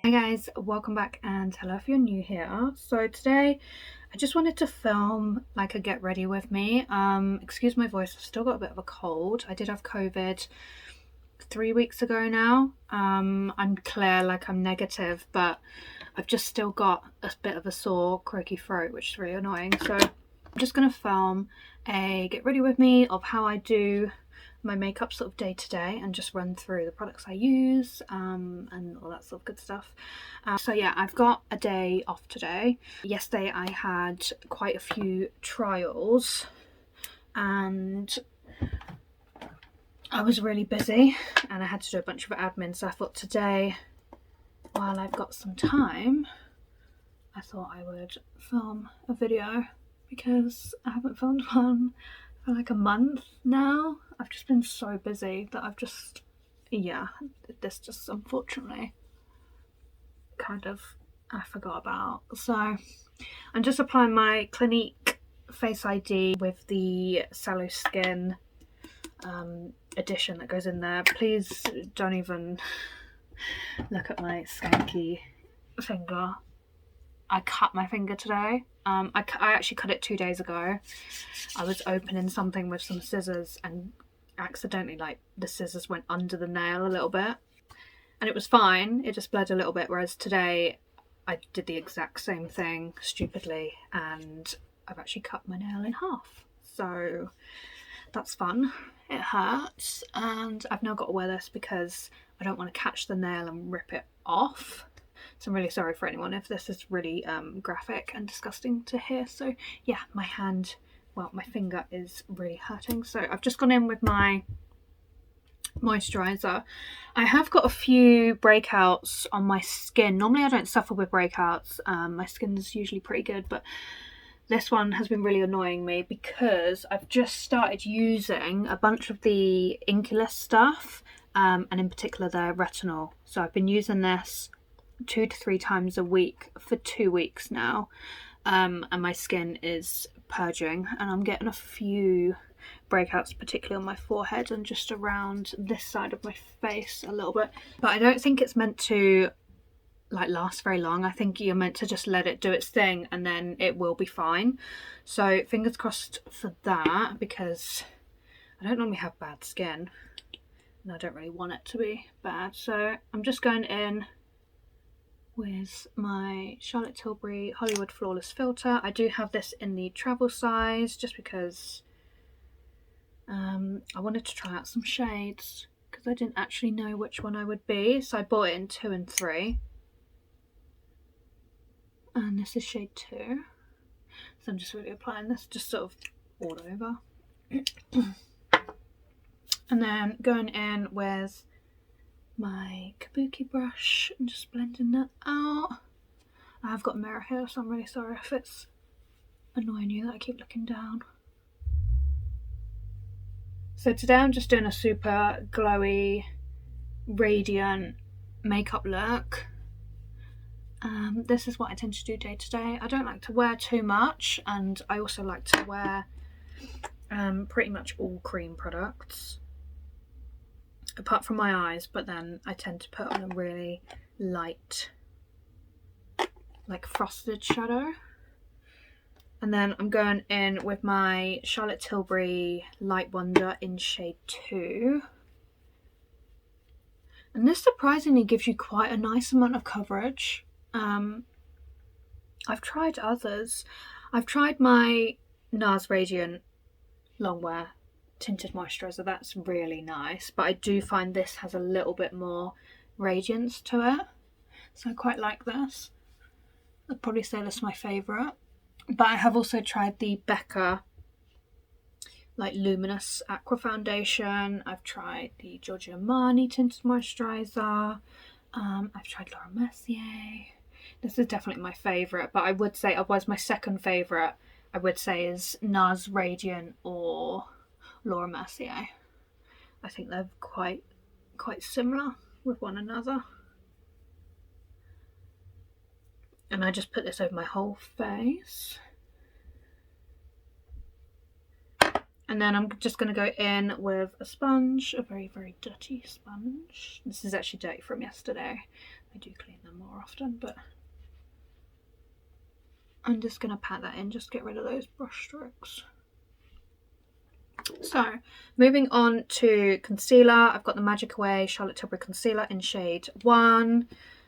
Hey guys, welcome back and hello if you're new here. So today I just wanted to film like a get ready with me. Excuse my voice, I've still got a bit of a cold. I did have COVID 3 weeks ago now. I'm clear, like I'm negative, but I've just still got a bit of a sore croaky throat, which is really annoying. So I'm just gonna film a get ready with me of how I do my makeup sort of day to day and just run through the products I use and all that sort of good stuff. So yeah, I've got a day off today. Yesterday I had quite a few trials and I was really busy and I had to do a bunch of admin, so I thought today, while I've got some time, I thought I would film a video because I haven't filmed one for like a month now. I've just been so busy that this just unfortunately kind of I forgot about. So I'm just applying my Clinique Face ID with the Sallow Skin edition that goes in there. Please don't even look at my skanky finger. I cut my finger today. I actually cut it 2 days ago. I was opening something with some scissors and accidentally, like, the scissors went under the nail a little bit. And it was fine, it just bled a little bit, whereas today I did the exact same thing stupidly and I've actually cut my nail in half. So that's fun. It hurts and I've now got to wear this because I don't want to catch the nail and rip it off. So I'm really sorry for anyone if this is really graphic and disgusting to hear. So yeah, my finger is really hurting. So I've just gone in with my moisturizer. I have got a few breakouts on my skin. Normally I don't suffer with breakouts. My skin's usually pretty good, but this one has been really annoying me because I've just started using a bunch of the Inculus stuff, and in particular their retinol. So I've been using this 2 to 3 times a week for 2 weeks now, and my skin is purging and I'm getting a few breakouts, particularly on my forehead and just around this side of my face a little bit, but I don't think it's meant to like last very long. I think you're meant to just let it do its thing and then it will be fine. So fingers crossed for that, because I don't normally have bad skin and I don't really want it to be bad. So I'm just going in with my Charlotte Tilbury Hollywood Flawless Filter. I do have this in the travel size just because I wanted to try out some shades because I didn't actually know which one I would be. So I bought it in 2 and 3. And this is shade 2. So I'm just really applying this just sort of all over. And then going in with my kabuki brush and just blending that out. I have got a mirror here, so I'm really sorry if it's annoying you that I keep looking down. So today I'm just doing a super glowy, radiant makeup look. This is what I tend to do day to day. I don't like to wear too much, and I also like to wear pretty much all cream products apart from my eyes, but then I tend to put on a really light, like frosted shadow. And then I'm going in with my Charlotte Tilbury Light Wonder in shade 2. And this surprisingly gives you quite a nice amount of coverage. I've tried others. I've tried my NARS Radiant Longwear Tinted Moisturiser. That's really nice. But I do find this has a little bit more radiance to it. So I quite like this. I'd probably say this is my favourite. But I have also tried the Becca like Luminous Aqua Foundation. I've tried the Giorgio Armani Tinted Moisturiser. I've tried Laura Mercier. This is definitely my favourite, but I would say otherwise my second favourite I would say is NARS Radiant or Laura Mercier. I think they're quite similar with one another. And I just put this over my whole face. And then I'm just going to go in with a sponge, a very, very dirty sponge. This is actually dirty from yesterday. I do clean them more often, but I'm just going to pat that in, just get rid of those brush strokes. So, moving on to concealer, I've got the Magic Away Charlotte Tilbury Concealer in shade 1.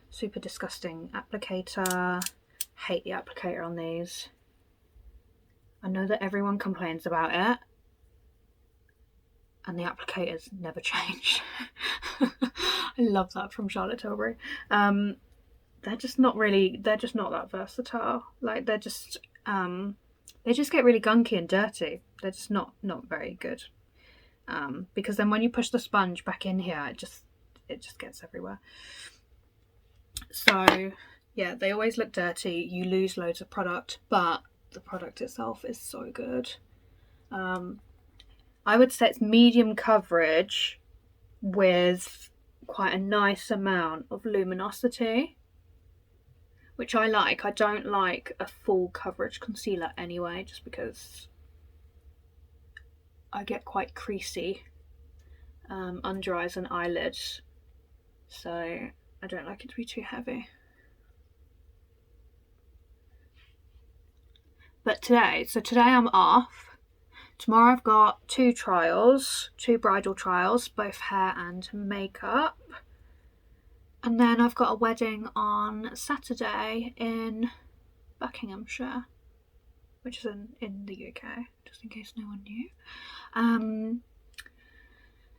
Super disgusting applicator. Hate the applicator on these. I know that everyone complains about it. And the applicators never change. I love that from Charlotte Tilbury. They're just not that versatile. Like, they just get really gunky and dirty. They're just not very good. Because then when you push the sponge back in here, it just gets everywhere. So yeah, they always look dirty. You lose loads of product, but the product itself is so good. I would say it's medium coverage with quite a nice amount of luminosity, which I like. I don't like a full coverage concealer anyway, just because I get quite creasy under eyes and eyelids, so I don't like it to be too heavy. But today I'm off. Tomorrow I've got 2 bridal trials, both hair and makeup. And then I've got a wedding on Saturday in Buckinghamshire, which is in the UK, just in case no one knew.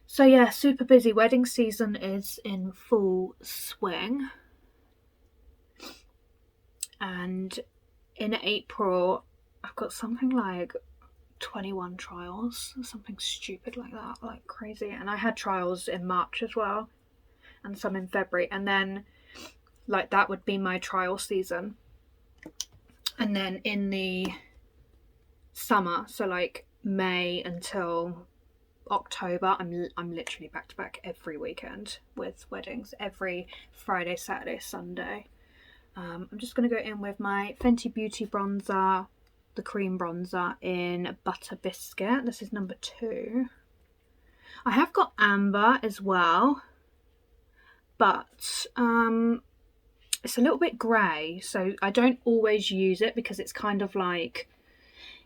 So yeah, super busy. Wedding season is in full swing. And in April, I've got something like 21 trials, something stupid like that, like crazy. And I had trials in March as well, and some in February, and then like that would be my trial season. And then in the summer, so like May until October, I'm literally back to back every weekend with weddings, every Friday, Saturday, Sunday. I'm just going to go in with my Fenty Beauty bronzer, the cream bronzer in Butter Biscuit. This is number 2. I have got amber as well, but it's a little bit grey, so I don't always use it because it's kind of like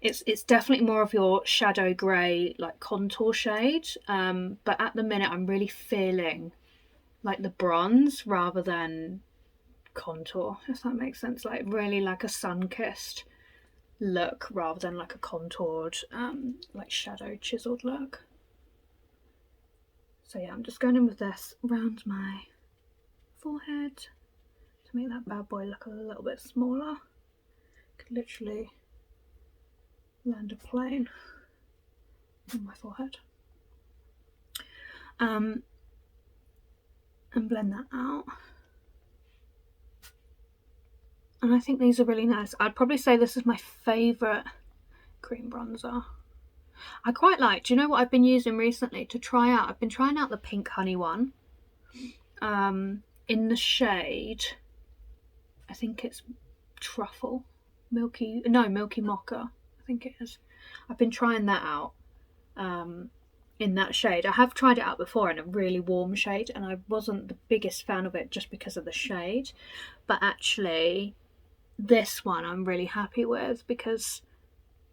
it's definitely more of your shadow grey, like contour shade, but at the minute I'm really feeling like the bronze rather than contour, if that makes sense. Like really like a sun-kissed look rather than like a contoured like shadow chiseled look. So yeah, I'm just going in with this around my forehead to make that bad boy look a little bit smaller. Could literally land a plane on my forehead. And blend that out. And I think these are really nice. I'd probably say this is my favourite cream bronzer. I quite like, do you know what I've been using recently to try out? I've been trying out the Pink Honey one. In the shade, I think it's Truffle. Milky Mocha, I think it is. I've been trying that out in that shade. I have tried it out before in a really warm shade, and I wasn't the biggest fan of it just because of the shade. But actually, this one I'm really happy with because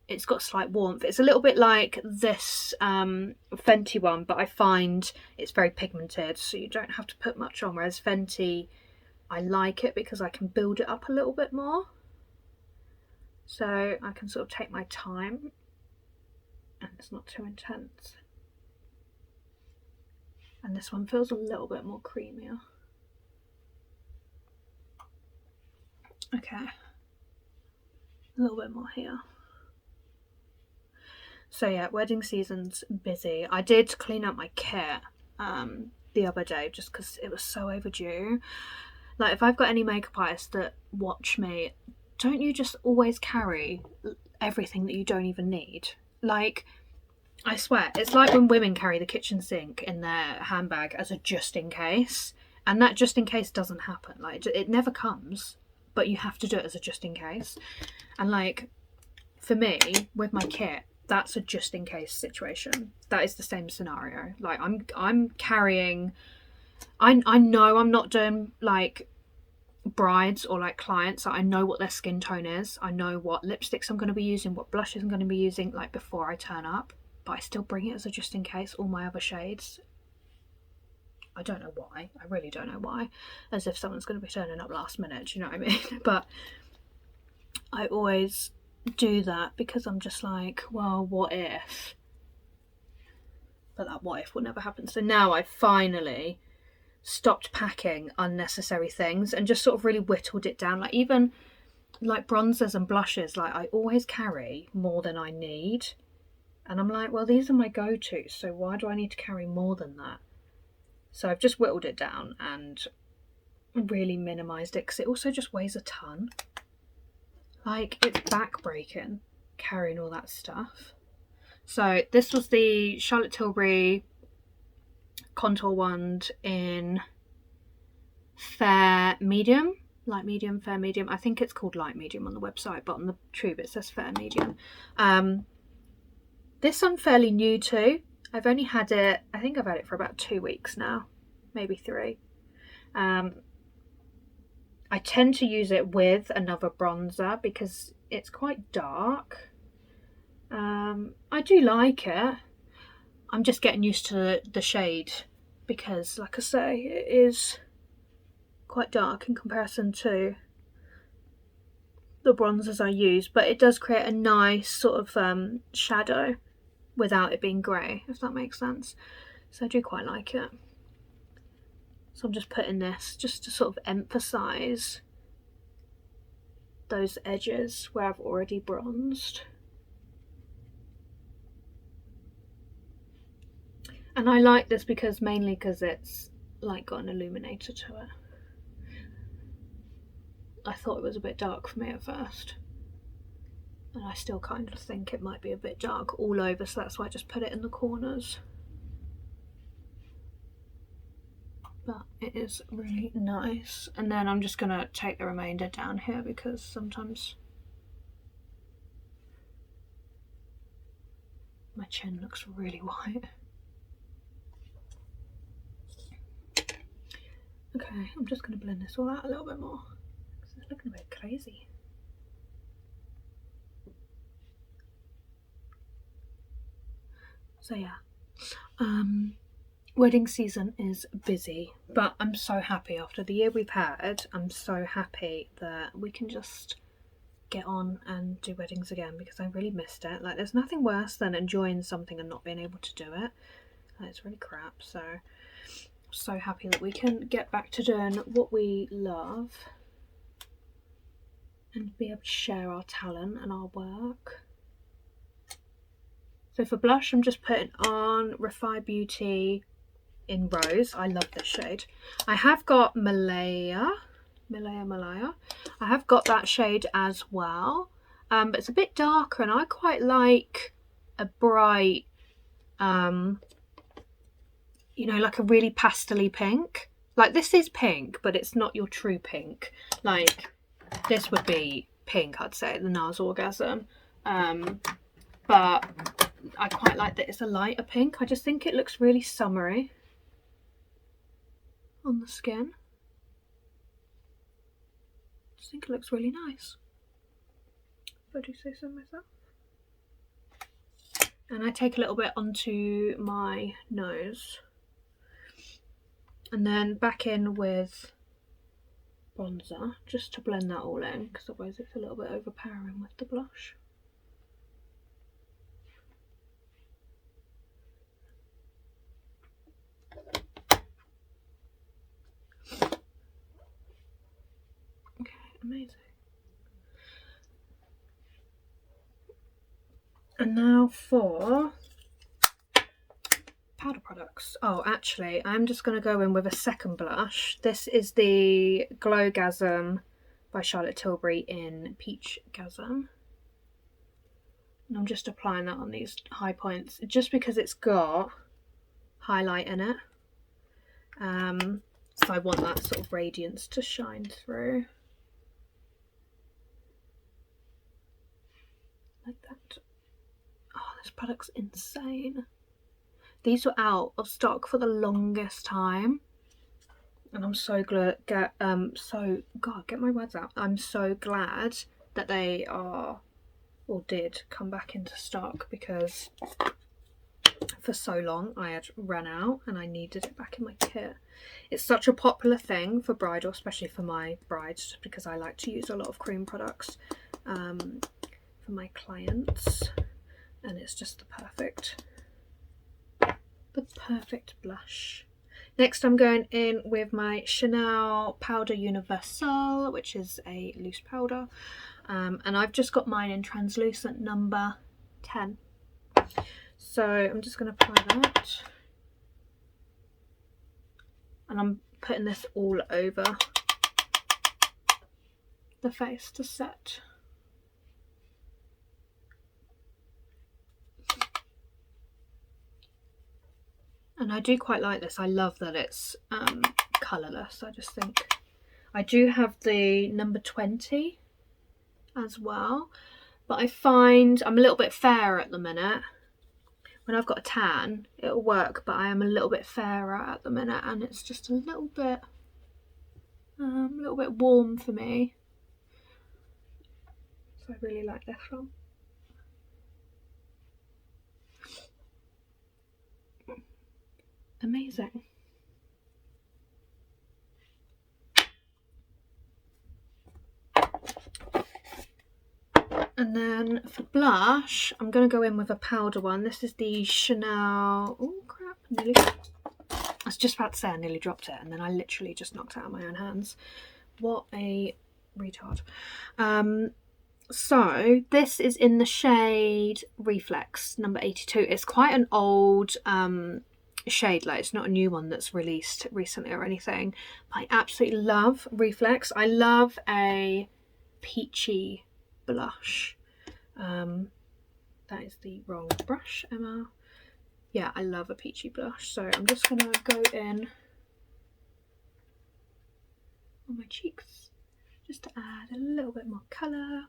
it's got slight warmth. It's a little bit like this Fenty one, but I find it's very pigmented, so you don't have to put much on, whereas Fenty, I like it because I can build it up a little bit more. So I can sort of take my time and it's not too intense. And this one feels a little bit more creamier. Okay, a little bit more here. So yeah, wedding season's busy. I did clean up my kit the other day just because it was so overdue. Like, if I've got any makeup artists that watch me, don't you just always carry everything that you don't even need? Like, I swear, it's like when women carry the kitchen sink in their handbag as a just in case, and that just in case doesn't happen. Like, it never comes, but you have to do it as a just in case. And like, for me, with my kit, that's a just in case situation. That is the same scenario. Like I'm carrying, I know I'm not doing like brides or like clients. I know what their skin tone is. I know what lipsticks I'm going to be using, what blushes I'm going to be using, like before I turn up. But I still bring it as a just in case, all my other shades. I don't know why. I really don't know why. As if someone's going to be turning up last minute, do you know what I mean? But I always do that because I'm just like, well, what if? But that what if will never happen. So now I finally stopped packing unnecessary things and just sort of really whittled it down. Like even like bronzers and blushes, like I always carry more than I need. And I'm like, well, these are my go-tos, so why do I need to carry more than that? So I've just whittled it down and really minimised it because it also just weighs a ton. Like, it's back-breaking carrying all that stuff. So this was the Charlotte Tilbury contour wand in fair medium. Light medium, fair medium. I think it's called light medium on the website, but on the tube it says fair medium. This I'm fairly new to. I've only had it, I think I've had it for about 2 weeks now, maybe 3. I tend to use it with another bronzer because it's quite dark. I do like it. I'm just getting used to the shade because, like I say, it is quite dark in comparison to the bronzers I use, but it does create a nice sort of shadow without it being grey, if that makes sense. So I do quite like it. So I'm just putting this just to sort of emphasise those edges where I've already bronzed. And I like this because mainly because it's like got an illuminator to it. I thought it was a bit dark for me at first. And I still kind of think it might be a bit dark all over, so that's why I just put it in the corners. But it is really nice. And then I'm just going to take the remainder down here because sometimes my chin looks really white. Okay, I'm just going to blend this all out a little bit more because it's looking a bit crazy. So yeah, wedding season is busy, but I'm so happy after the year we've had. I'm so happy that we can just get on and do weddings again because I really missed it. Like, there's nothing worse than enjoying something and not being able to do it. It's really crap. So happy that we can get back to doing what we love and be able to share our talent and our work. So for blush, I'm just putting on Refi Beauty in Rose. I love this shade. I have got Malaya. I have got that shade as well, but it's a bit darker, and I quite like a bright, you know, like a really pastel-y pink. Like, this is pink, but it's not your true pink. Like, this would be pink, I'd say, the NARS Orgasm. But I quite like that it's a lighter pink. I just think it looks really summery on the skin. I just think it looks really nice, if I do say so myself. And I take a little bit onto my nose. And then back in with bronzer, just to blend that all in, because otherwise it's a little bit overpowering with the blush. Okay, amazing. And now for powder products. Oh, actually, I'm just going to go in with a second blush. This is the Glowgasm by Charlotte Tilbury in Peach Gasm. And I'm just applying that on these high points, just because it's got highlight in it. So I want that sort of radiance to shine through. Like that. Oh, this product's insane. These were out of stock for the longest time, and I'm so glad. Get my words out. I'm so glad that they are, or did, come back into stock, because for so long I had run out and I needed it back in my kit. It's such a popular thing for bridal, especially for my brides, because I like to use a lot of cream products for my clients, and it's just the perfect blush. Next I'm going in with my Chanel Powder Universal, which is a loose powder, and I've just got mine in translucent number 10. So I'm just going to apply that, and I'm putting this all over the face to set. And I do quite like this. I love that it's colourless. I just think I do have the number 20 as well, but I find I'm a little bit fairer at the minute. When I've got a tan, it'll work, but I am a little bit fairer at the minute, and it's just a little bit warm for me. So I really like this one. Amazing. And then for blush, I'm going to go in with a powder one. This is the Chanel... Oh crap, I was just about to say I nearly dropped it, and then I literally just knocked it out of my own hands. What a retard. So this is in the shade Reflex, number 82. It's quite an old shade, like it's not a new one that's released recently or anything. I absolutely love Reflex. I love a peachy blush. That is the wrong brush, Emma. Yeah, I love a peachy blush, so I'm just gonna go in on my cheeks just to add a little bit more colour.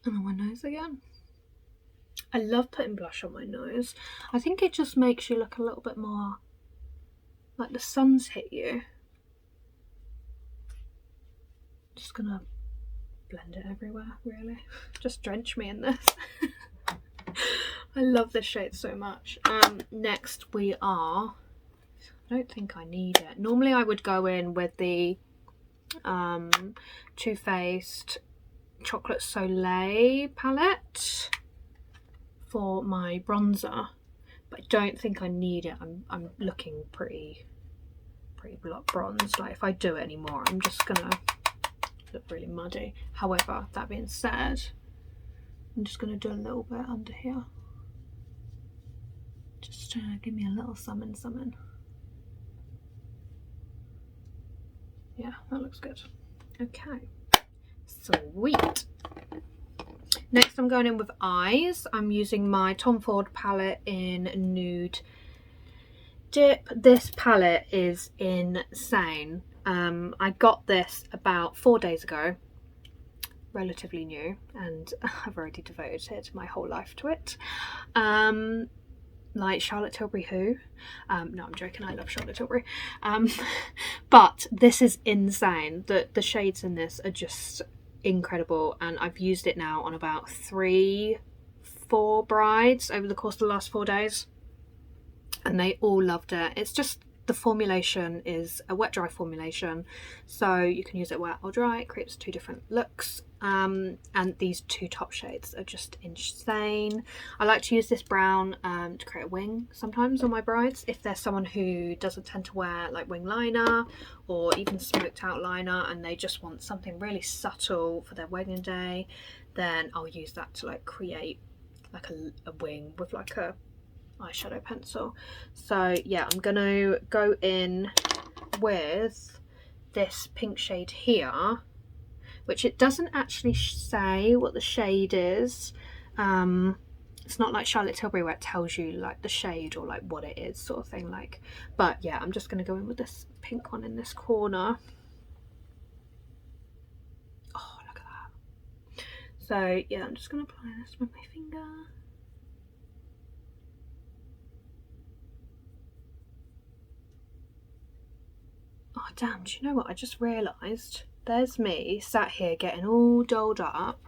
And on my nose again. I love putting blush on my nose. I think it just makes you look a little bit more like the sun's hit you. Just gonna blend it everywhere, really. Just drench me in this. I love this shade so much. Next we are... I don't think I need it. Normally I would go in with the Too Faced Chocolate Soleil palette for my bronzer, but I don't think I need it. I'm looking pretty bronze. Like if I do it anymore, I'm just gonna look really muddy. However, that being said, I'm just gonna do a little bit under here, just to give me a little something. Yeah, that looks good. Okay, sweet. Next I'm going in with eyes. I'm using my Tom Ford palette in Nude Dip. This palette is insane. I got this about 4 days ago, relatively new, and I've already devoted my whole life to it. Like Charlotte Tilbury who? No, I'm joking, I love Charlotte Tilbury. But this is insane. The shades in this are just incredible, and I've used it now on about 3-4 brides over the course of the last 4 days, and they all loved it. It's just, the formulation is a wet dry formulation, so you can use it wet or dry. It creates 2 different looks, and these 2 top shades are just insane. I like to use this brown to create a wing sometimes on my brides. If there's someone who doesn't tend to wear like wing liner or even smoked out liner, and they just want something really subtle for their wedding day, then I'll use that to like create like a wing with like a eyeshadow pencil. So yeah, I'm gonna go in with this pink shade here, which it doesn't actually say what the shade is. It's not like Charlotte Tilbury where it tells you like the shade or like what it is sort of thing. Like, but yeah, I'm just going to go in with this pink one in this corner. Oh, look at that. So yeah, I'm just going to apply this with my finger. Oh damn, do you know what? I just realised there's me sat here getting all dolled up,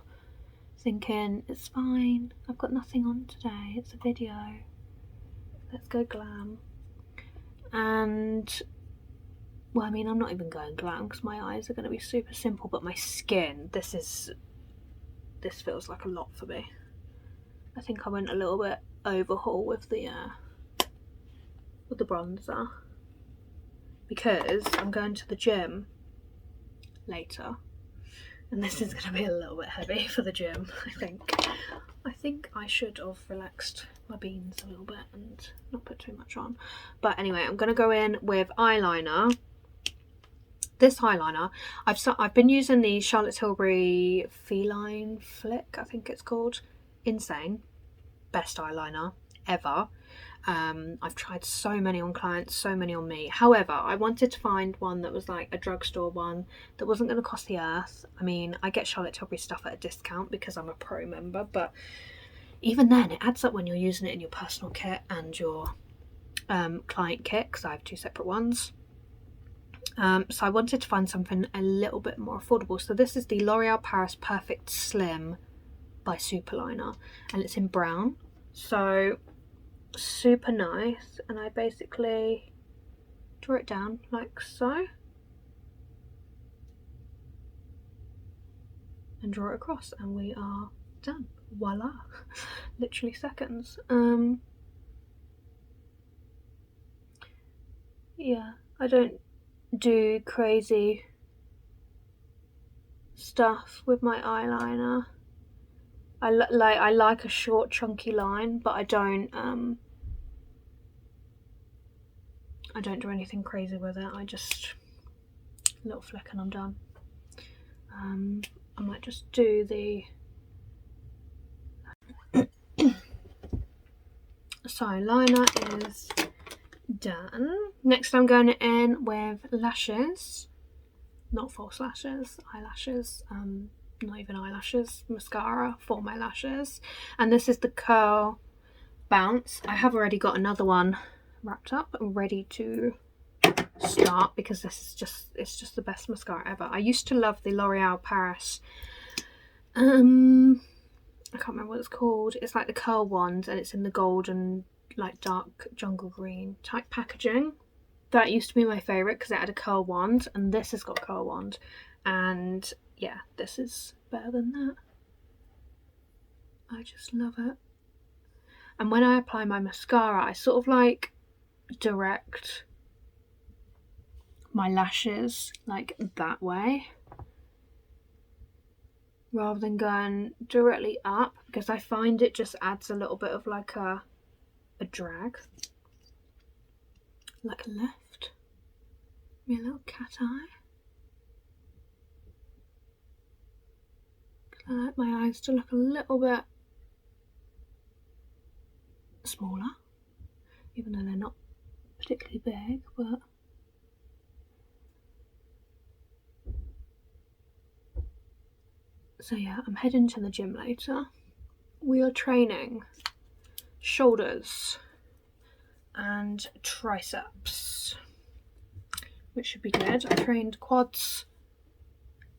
thinking it's fine, I've got nothing on today, it's a video, let's go glam. And well, I mean, I'm not even going glam because my eyes are going to be super simple, but my skin, this feels like a lot for me. I think I went a little bit overhaul with the bronzer, because I'm going to the gym later, and this is going to be a little bit heavy for the gym. I think I should have relaxed my beans a little bit and not put too much on. But anyway, I'm going to go in with eyeliner. This eyeliner, I've been using the Charlotte Tilbury Feline Flick, I think it's called. Insane. Best eyeliner ever. I've tried so many on clients, so many on me. However, I wanted to find one that was like a drugstore one that wasn't going to cost the earth. I mean, I get Charlotte Tilbury stuff at a discount because I'm a pro member, but even then it adds up when you're using it in your personal kit and your client kit, because I have two separate ones. So I wanted to find something a little bit more affordable. So this is the L'Oreal Paris Perfect Slim by Superliner, and it's in brown. So super nice, and I basically draw it down like so and draw it across, and we are done. Voila. Literally seconds. Yeah, I don't do crazy stuff with my eyeliner. I like a short chunky line, but I don't do anything crazy with it. I just a little flick and I'm done. I might just do the so liner is done. Next I'm going in with lashes, not false lashes, eyelashes, not even eyelashes, mascara for my lashes, and this is the Curl Bounce. I have already got another one wrapped up and ready to start because it's just the best mascara ever. I used to love the L'Oreal Paris, I can't remember what it's called. It's like the curl wand, and it's in the gold and like dark jungle green type packaging. That used to be my favourite because it had a curl wand, and this has got a curl wand, and yeah, this is better than that. I just love it. And when I apply my mascara, I sort of like direct my lashes like that way rather than going directly up, because I find it just adds a little bit of like a drag, like a lift. Give me a little cat eye. I like my eyes to look a little bit smaller, even though they're not particularly big, but so yeah, I'm heading to the gym later. We are training shoulders and triceps, which should be good. I trained quads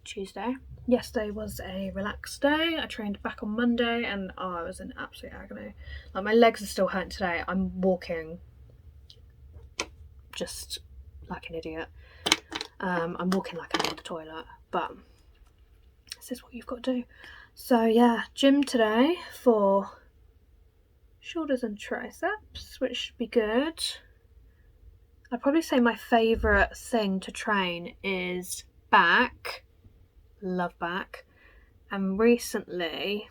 Tuesday. Yesterday was a relaxed day. I trained back on Monday, and I was in absolute agony. Like, my legs are still hurting today. I'm walking just like an idiot. I'm walking like I'm in the toilet, but this is what you've got to do. So yeah, gym today for shoulders and triceps, which should be good. I'd probably say my favourite thing to train is back. Love back. And recently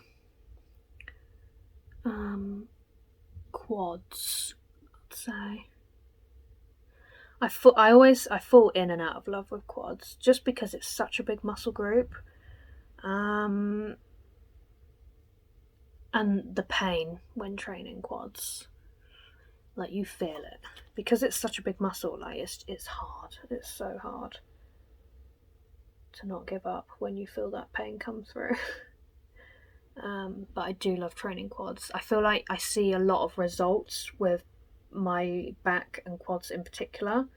quads, I'd say. I fall in and out of love with quads just because it's such a big muscle group. And the pain when training quads, like you feel it because it's such a big muscle. Like it's hard. It's so hard to not give up when you feel that pain come through. But I do love training quads. I feel like I see a lot of results with my back and quads in particular.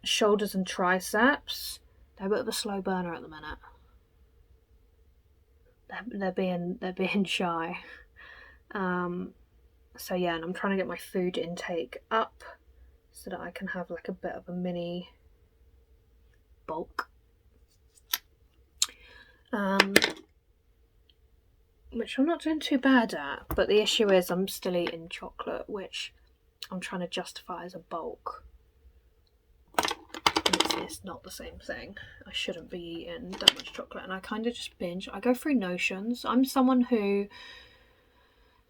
Shoulders and triceps, they're a bit of a slow burner at the minute. They're being shy. So yeah, and I'm trying to get my food intake up so that I can have like a bit of a mini bulk. Which I'm not doing too bad at, but the issue is I'm still eating chocolate, which I'm trying to justify as a bulk. It's not the same thing. I shouldn't be eating that much chocolate, and I kind of just binge. I go through notions. I'm someone who,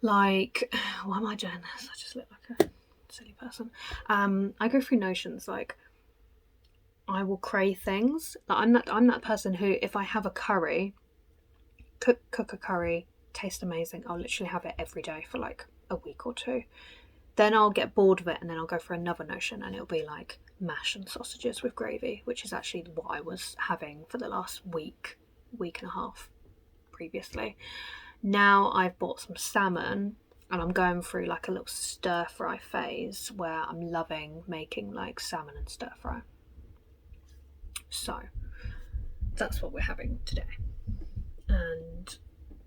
like, why am I doing this? I just look like a silly person. I go through notions, like, I will crave things. Like, I'm that person who, if I have a curry, cook a curry, tastes amazing, I'll literally have it every day for like a week or two. Then I'll get bored of it, and then I'll go for another notion, and it'll be like mash and sausages with gravy, which is actually what I was having for the last week and a half previously. Now I've bought some salmon, and I'm going through like a little stir fry phase where I'm loving making like salmon and stir fry. So that's what we're having today. And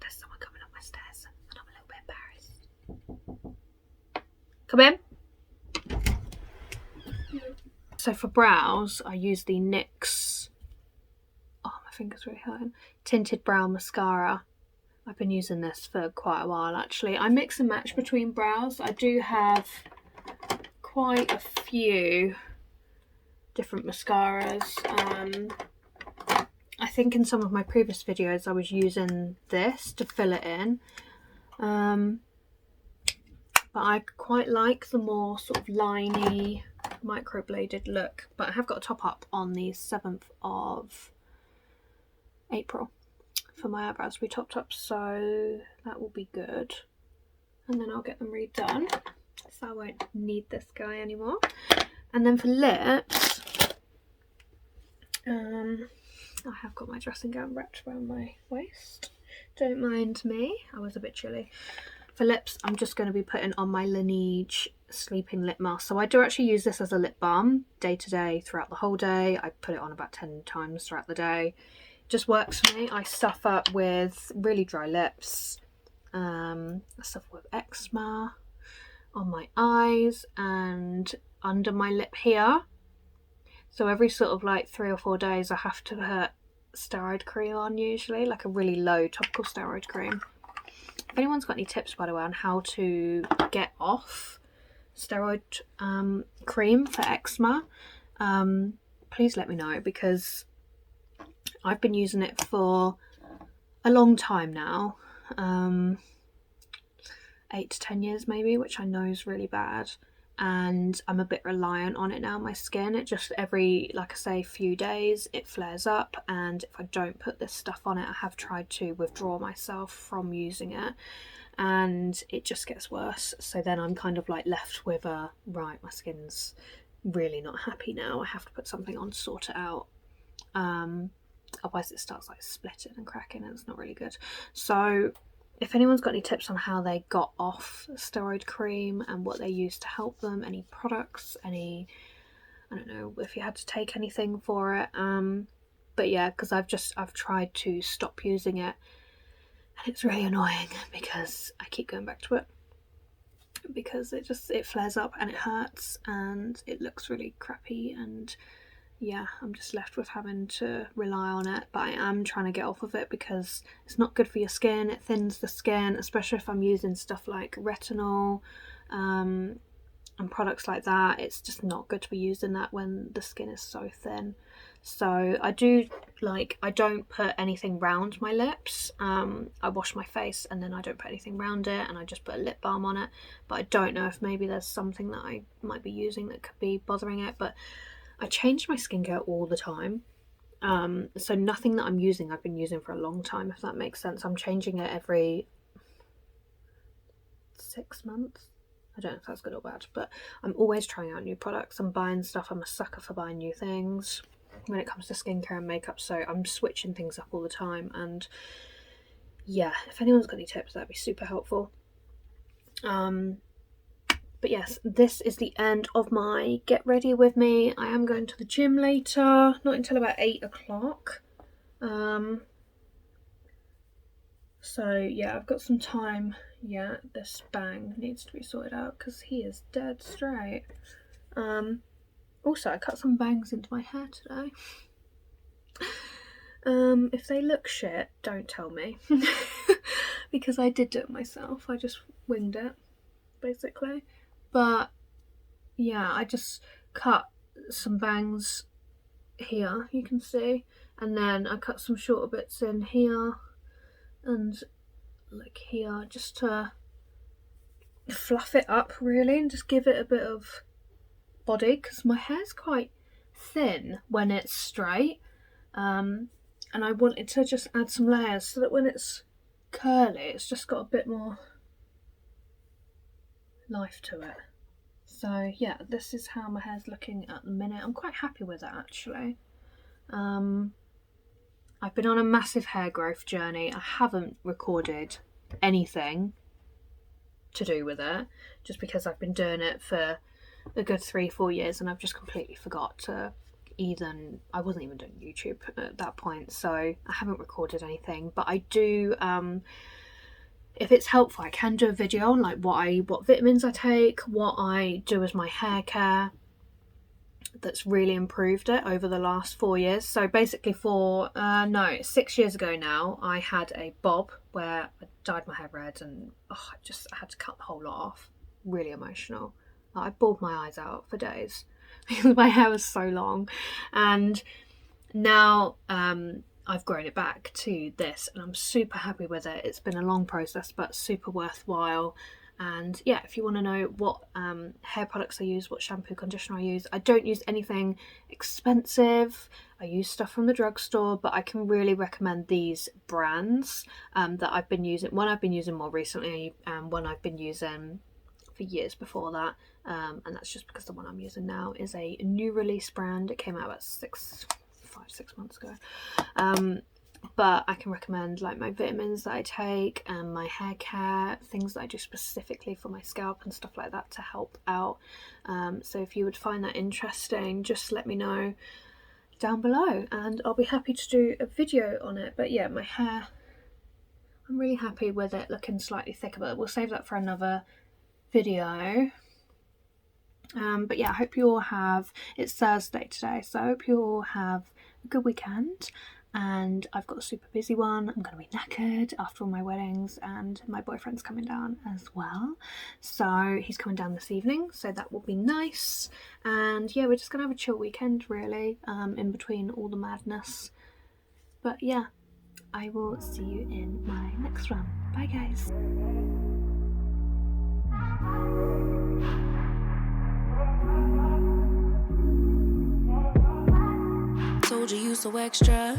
there's someone coming up my stairs, and I'm a little bit embarrassed. Come in. So for brows, I use the NYX, oh my finger's really hurting, Tinted Brow Mascara. I've been using this for quite a while actually. I mix and match between brows. I do have quite a few different mascaras. I think in some of my previous videos I was using this to fill it in. But I quite like the more sort of liney, microbladed look. But I have got a top up on the 7th of April for my eyebrows to be topped up, so that will be good. And then I'll get them redone, so I won't need this guy anymore. And then for lips, I have got my dressing gown wrapped around my waist. Don't mind me, I was a bit chilly. For lips, I'm just going to be putting on my Laneige Sleeping Lip Mask. So I do actually use this as a lip balm day to day throughout the whole day. I put it on about 10 times throughout the day. It just works for me. I suffer with really dry lips. I suffer with eczema on my eyes and under my lip here. So every sort of like 3 or 4 days I have to put steroid cream on, usually, like a really low topical steroid cream. If anyone's got any tips, by the way, on how to get off steroid cream for eczema, please let me know, because I've been using it for a long time now, 8 to 10 years maybe, which I know is really bad, and I'm a bit reliant on it now. My skin, it just every, like I say, few days it flares up, and if I don't put this stuff on it, I have tried to withdraw myself from using it, and it just gets worse. So then I'm kind of like left with a, right, my skin's really not happy now, I have to put something on to sort it out. Otherwise it starts like splitting and cracking, and it's not really good. So if anyone's got any tips on how they got off steroid cream and what they used to help them, any products, any, I don't know if you had to take anything for it, but yeah, because I've tried to stop using it, and it's really annoying because I keep going back to it, because it flares up and it hurts and it looks really crappy, and yeah, I'm just left with having to rely on it. But I am trying to get off of it because it's not good for your skin. It thins the skin, especially if I'm using stuff like retinol and products like that. It's just not good to be using that when the skin is so thin. So I don't put anything round my lips. I wash my face and then I don't put anything round it, and I just put a lip balm on it. But I don't know if maybe there's something that I might be using that could be bothering it. But I change my skincare all the time, so nothing that I'm using I've been using for a long time, if that makes sense. I'm changing it every 6 months. I don't know if that's good or bad, but I'm always trying out new products. I'm buying stuff. I'm a sucker for buying new things when it comes to skincare and makeup, so I'm switching things up all the time. And yeah, if anyone's got any tips, that'd be super helpful. But yes, this is the end of my get ready with me. I am going to the gym later, not until about 8 o'clock. So yeah, I've got some time. Yeah, this bang needs to be sorted out because he is dead straight. Also, I cut some bangs into my hair today. If they look shit, don't tell me. Because I did do it myself. I just winged it, basically. But yeah, I just cut some bangs here, you can see. And then I cut some shorter bits in here and like here, just to fluff it up really and just give it a bit of body, because my hair's quite thin when it's straight, and I wanted to just add some layers so that when it's curly it's just got a bit more life to it. So yeah, this is how my hair's looking at the minute. I'm quite happy with it actually. I've been on a massive hair growth journey. I haven't recorded anything to do with it, just because I've been doing it for a good 3-4 years and I've just completely forgot to I wasn't even doing YouTube at that point, so I haven't recorded anything. But I do, if it's helpful, I can do a video on like what vitamins I take, what I do as my hair care that's really improved it over the last 4 years. So basically 6 years ago now, I had a bob where I dyed my hair red and I had to cut the whole lot off. Really emotional. I bawled my eyes out for days because my hair was so long. And now I've grown it back to this and I'm super happy with it. It's been a long process but super worthwhile. And yeah, if you want to know what hair products I use, what shampoo, conditioner I use, I don't use anything expensive. I use stuff from the drugstore, but I can really recommend these brands that I've been using. One I've been using more recently, and one I've been using for years before that. And that's just because the one I'm using now is a new release brand. It came out about 6 months ago. But I can recommend like my vitamins that I take and my hair care, things that I do specifically for my scalp and stuff like that to help out. So if you would find that interesting, just let me know down below and I'll be happy to do a video on it. But yeah, my hair, I'm really happy with it looking slightly thicker, but we'll save that for another video. But yeah, I hope you all have, it's Thursday today, so I hope you all have a good weekend. And I've got a super busy one. I'm going to be knackered after all my weddings and my boyfriend's coming down as well. So he's coming down this evening, so that will be nice. And yeah, we're just going to have a chill weekend really, in between all the madness. But yeah, I will see you in my next one. Bye guys. Told you so extra.